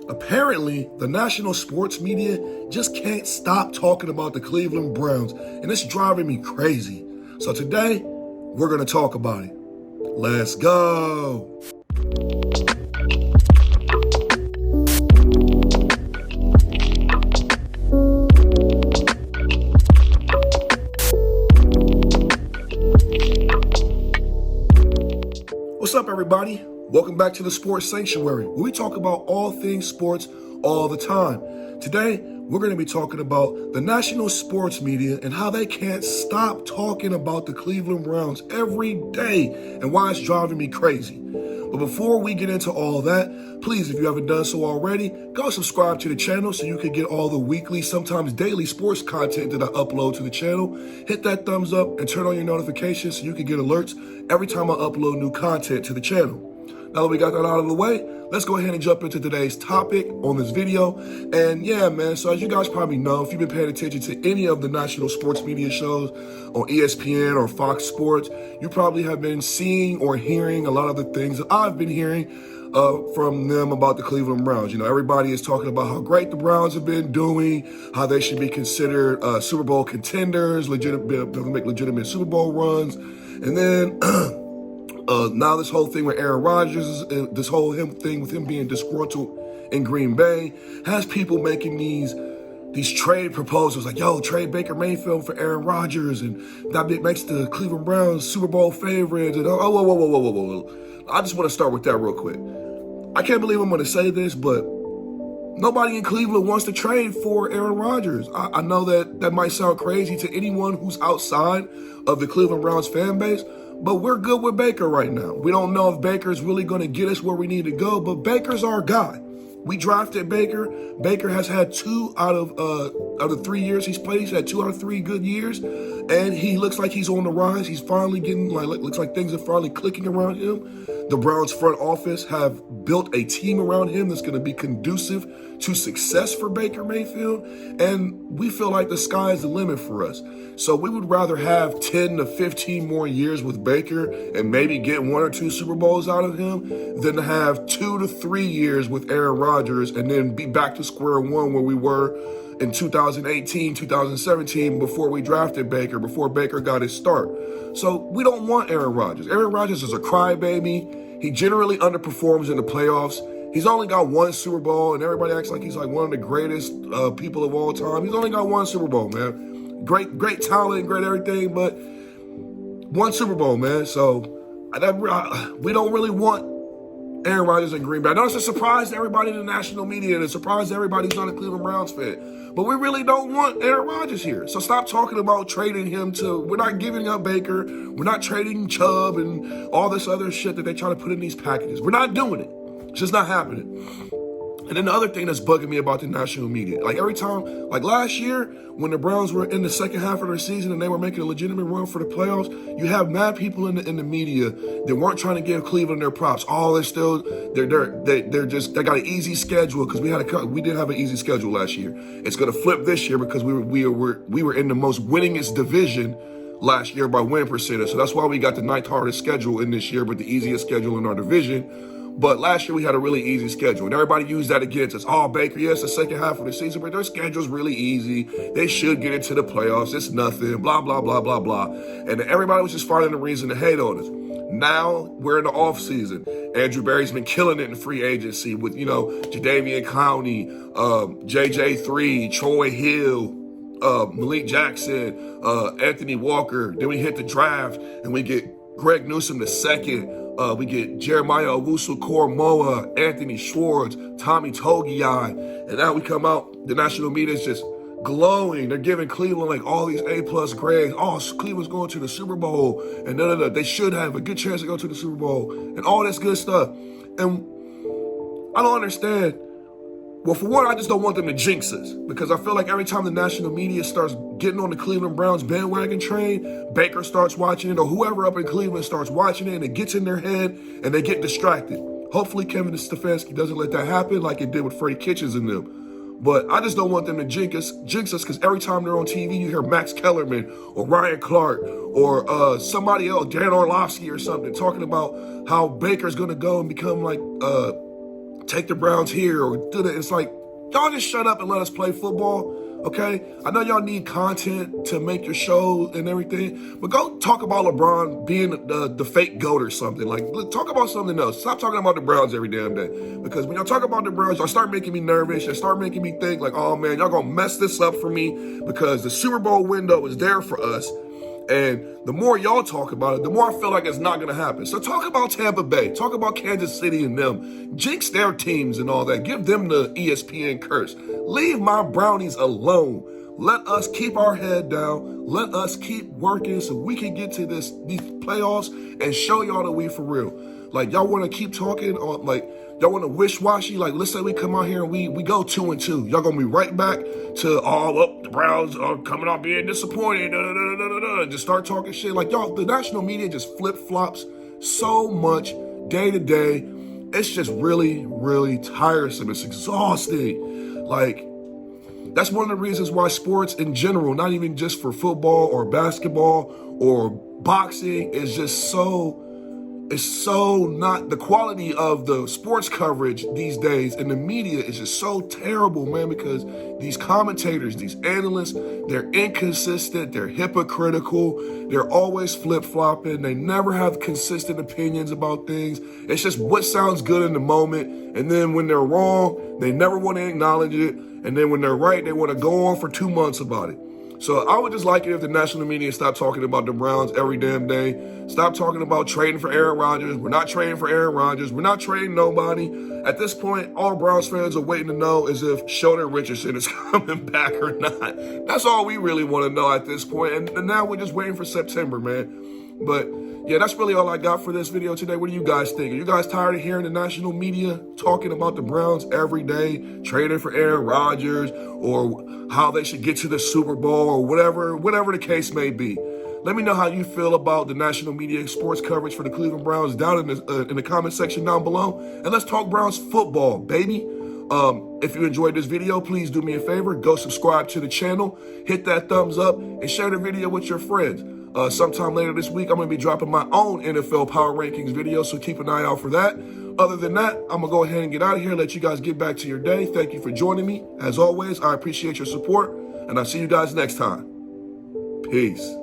Apparently, the national sports media just can't stop talking about the Cleveland Browns, and it's driving me crazy. So today, we're going to talk about it. Let's go. What's up, everybody? Welcome back to the Sports Sanctuary, where we talk about all things sports all the time. Today, we're going to be talking about the national sports media and how they can't stop talking about the Cleveland Browns every day and why it's driving me crazy. But before we get into all that, please, if you haven't done so already, go subscribe to the channel so you can get all the weekly, sometimes daily sports content that I upload to the channel. Hit that thumbs up and turn on your notifications so you can get alerts every time I upload new content to the channel. Now that we got that out of the way, let's go ahead and jump into today's topic on this video. And yeah, man, so as you guys probably know, if you've been paying attention to any of the national sports media shows on ESPN or Fox Sports, you probably have been seeing or hearing a lot of the things that I've been hearing from them about the Cleveland Browns. You know, everybody is talking about how great the Browns have been doing, how they should be considered Super Bowl contenders, make legitimate Super Bowl runs. And then now this whole thing with Aaron Rodgers, this whole thing with him being disgruntled in Green Bay, has people making these trade proposals like, yo, trade Baker Mayfield for Aaron Rodgers, and that makes the Cleveland Browns Super Bowl favorites. And whoa. I just want to start with that real quick. I can't believe I'm going to say this, but nobody in Cleveland wants to trade for Aaron Rodgers. I know that might sound crazy to anyone who's outside of the Cleveland Browns fan base, but we're good with Baker right now. We don't know if Baker's really going to get us where we need to go, but Baker's our guy. We drafted Baker. Baker has had 2 out of 3 years he's played. He's had 2 out of 3 good years, and he looks like he's on the rise. He's finally getting looks like things are finally clicking around him. The Browns front office have built a team around him that's going to be conducive to success for Baker Mayfield, and we feel like the sky is the limit for us. So we would rather have 10 to 15 more years with Baker and maybe get 1 or 2 Super Bowls out of him than to have 2 to 3 years with Aaron Rodgers and then be back to square one where we were in 2018, 2017, before we drafted Baker, before Baker got his start. So we don't want Aaron Rodgers. Aaron Rodgers is a crybaby. He generally underperforms in the playoffs. He's only got 1 Super Bowl, and everybody acts like he's like one of the greatest people of all time. He's only got 1 Super Bowl, man. Great talent, great everything, but 1 Super Bowl, man. So we don't really want Aaron Rodgers in Green Bay. I know it's a surprise to everybody in the national media, and a surprise to everybody who's not a Cleveland Browns fan. But we really don't want Aaron Rodgers here. So stop talking about trading him we're not giving up Baker. We're not trading Chubb and all this other shit that they try to put in these packages. We're not doing it. It's just not happening. And then the other thing that's bugging me about the national media, like every time, like last year, when the Browns were in the second half of their season and they were making a legitimate run for the playoffs, you have mad people in the media that weren't trying to give Cleveland their props. Oh, they got an easy schedule because we did have an easy schedule last year. It's going to flip this year because we were in the most winningest division last year by win percentage. So that's why we got the 9th hardest schedule in this year, but the easiest schedule in our division. But last year we had a really easy schedule, and everybody used that against us. Oh, Baker, yes, the second half of the season, but their schedule's really easy. They should get into the playoffs. It's nothing, blah, blah, blah, blah, blah. And everybody was just finding a reason to hate on us. Now we're in the off season. Andrew Berry's been killing it in free agency with, Jadeveon Clowney, JJ3, Troy Hill, Malik Jackson, Anthony Walker. Then we hit the draft, and we get Greg Newsome the second. We get Jeremiah Owusu-Koramoah, Anthony Schwartz, Tommy Togiai, and now we come out, the national media is just glowing. They're giving Cleveland like all these A+ grades. Oh, Cleveland's going to the Super Bowl, and they should have a good chance to go to the Super Bowl, and all this good stuff. And I don't understand. Well, for one, I just don't want them to jinx us, because I feel like every time the national media starts getting on the Cleveland Browns bandwagon train, Baker starts watching it, or whoever up in Cleveland starts watching it, and it gets in their head, and they get distracted. Hopefully, Kevin Stefanski doesn't let that happen like it did with Freddie Kitchens and them. But I just don't want them to jinx us, because every time they're on TV, you hear Max Kellerman or Ryan Clark or somebody else, Dan Orlovsky or something, talking about how Baker's going to go and become like take the Browns here or do that. It's like, y'all just shut up and let us play football, okay? I know y'all need content to make your show and everything, but go talk about LeBron being the fake GOAT or something. Like, talk about something else. Stop talking about the Browns every damn day. Because when y'all talk about the Browns, y'all start making me nervous. Y'all start making me think like, oh man, y'all gonna mess this up for me because the Super Bowl window is there for us. And the more y'all talk about it, the more I feel like it's not going to happen. So talk about Tampa Bay. Talk about Kansas City and them. Jinx their teams and all that. Give them the ESPN curse. Leave my Brownies alone. Let us keep our head down. Let us keep working so we can get to these playoffs and show y'all that we for real. Like, y'all want to keep talking on, like, y'all want to wish-washy? Like, let's say we come out here and we go 2-2. Y'all going to be right back to, the Browns are coming out being disappointed. Just start talking shit. Like, y'all, the national media just flip-flops so much day to day. It's just really, really tiresome. It's exhausting. Like, that's one of the reasons why sports in general, not even just for football or basketball or boxing, is just it's so not, the quality of the sports coverage these days and the media is just so terrible, man, because these commentators, these analysts, they're inconsistent, they're hypocritical, they're always flip-flopping, they never have consistent opinions about things. It's just what sounds good in the moment, and then when they're wrong, they never want to acknowledge it, and then when they're right, they want to go on for 2 months about it. So I would just like it if the national media stopped talking about the Browns every damn day. Stop talking about trading for Aaron Rodgers. We're not trading for Aaron Rodgers. We're not trading nobody. At this point, all Browns fans are waiting to know is if Sheldon Richardson is coming back or not. That's all we really want to know at this point. And now we're just waiting for September, man. But yeah, that's really all I got for this video today. What do you guys think? Are you guys tired of hearing the national media talking about the Browns every day, trading for Aaron Rodgers, or how they should get to the Super Bowl, or whatever the case may be? Let me know how you feel about the national media sports coverage for the Cleveland Browns down in the comment section down below. And let's talk Browns football, baby. If you enjoyed this video, please do me a favor. Go subscribe to the channel, hit that thumbs up, and share the video with your friends. Sometime later this week, I'm going to be dropping my own NFL Power Rankings video, so keep an eye out for that. Other than that, I'm going to go ahead and get out of here, let you guys get back to your day. Thank you for joining me. As always, I appreciate your support, and I'll see you guys next time. Peace.